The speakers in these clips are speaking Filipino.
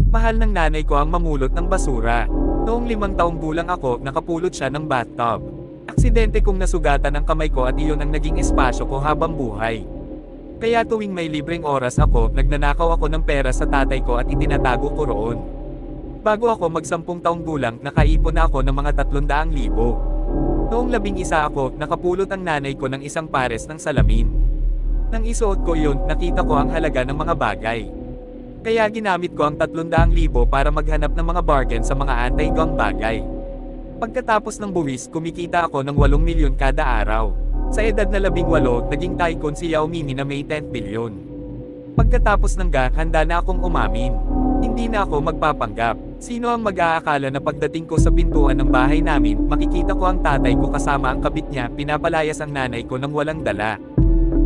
Mahal ng nanay ko ang mamulot ng basura. Noong 5 taong gulang ako, nakapulot siya ng bathtub. Aksidente kong nasugatan ang kamay ko at iyon ang naging espasyo ko habang buhay. Kaya tuwing may libreng oras ako, nagnanakaw ako ng pera sa tatay ko at itinatago ko roon. Bago ako mag 10 taong gulang, nakaipon na ako ng mga 300,000. Noong 11 ako, nakapulot ang nanay ko ng isang pares ng salamin. Nang isuot ko yun, nakita ko ang halaga ng mga bagay. Kaya ginamit ko ang 300,000 para maghanap ng mga bargain sa mga anti-gang bagay. Pagkatapos ng buwis, kumikita ako ng 8 milyon kada araw. Sa edad na 18, naging tycoon si Yao Ming na may 10 bilyon. Pagkatapos ng handa na akong umamin. Hindi na ako magpapanggap. Sino ang mag-aakala na pagdating ko sa pintuan ng bahay namin, makikita ko ang tatay ko kasama ang kabit niya, pinapalayas ang nanay ko nang walang dala.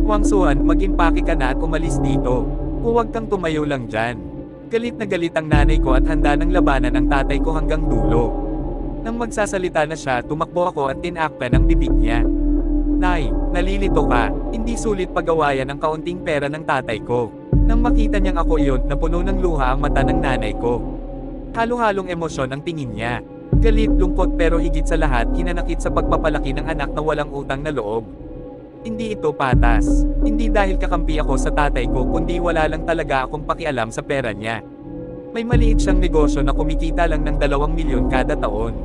Wang Suan, mag-impake ka na at umalis dito. Huwag kang tumayo lang dyan. Galit na galit ang nanay ko at handa ng labanan ang tatay ko hanggang dulo. Nang magsasalita na siya, tumakbo ako at tinakpan ang bibig niya. Nay, nalilito ka. Hindi sulit pagawayan ang kaunting pera ng tatay ko. Nang makita niyang ako iyon, napuno ng luha ang mata ng nanay ko. Halo-halong emosyon ang tingin niya. Galit, lungkot pero higit sa lahat, hinanakit sa pagpapalaki ng anak na walang utang na loob. Hindi ito patas. Hindi dahil kakampi ako sa tatay ko, kundi wala lang talaga akong pakialam sa pera niya. May maliit siyang negosyo na kumikita lang ng 2 milyon kada taon.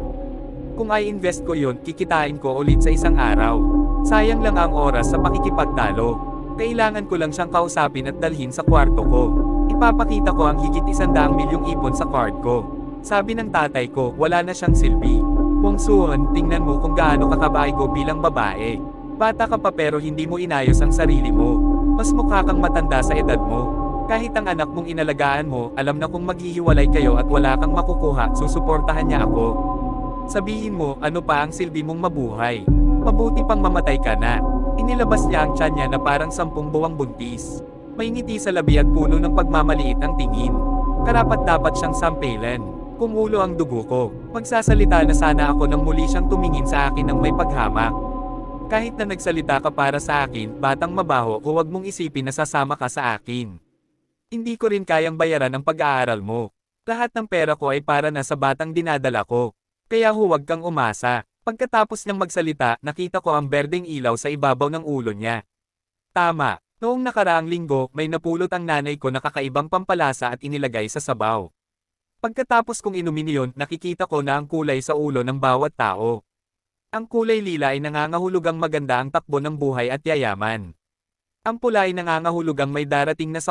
Kung i-invest ko yun, kikitain ko ulit sa isang araw. Sayang lang ang oras sa pakikipagtalo. Kailangan ko lang siyang kausapin at dalhin sa kwarto ko. Ipapakita ko ang higit 100 milyong ipon sa card ko. Sabi ng tatay ko, wala na siyang silbi. Wang Suan, tingnan mo kung gaano kakabait ko bilang babae. Bata ka pa pero hindi mo inayos ang sarili mo. Mas mukha kang matanda sa edad mo. Kahit ang anak mong inalagaan mo, alam na kung maghihiwalay kayo at wala kang makukuha, susuportahan niya ako. Sabihin mo, ano pa ang silbi mong mabuhay? Mabuti pang mamatay ka na. Inilabas niya ang tiyan niya na parang 10 buwang buntis. May ngiti sa labi at puno ng pagmamaliit ang tingin. Karapat dapat siyang sampelan. Kumulo ang dugo ko. Magsasalita na sana ako nang muli siyang tumingin sa akin ng may paghamak. Kahit na nagsalita ka para sa akin, batang mabaho, huwag mong isipin na sasama ka sa akin. Hindi ko rin kayang bayaran ang pag-aaral mo. Lahat ng pera ko ay para na sa batang dinadala ko. Kaya huwag kang umasa. Pagkatapos niyang magsalita, nakita ko ang berdeng ilaw sa ibabaw ng ulo niya. Tama. Noong nakaraang linggo, may napulot ang nanay ko na kakaibang pampalasa at inilagay sa sabaw. Pagkatapos kong inumin iyon, nakikita ko na ang kulay sa ulo ng bawat tao. Ang kulay lila ay nangangahulugang maganda ang takbo ng buhay at yayaman. Ang pula ay nangangahulugang may darating na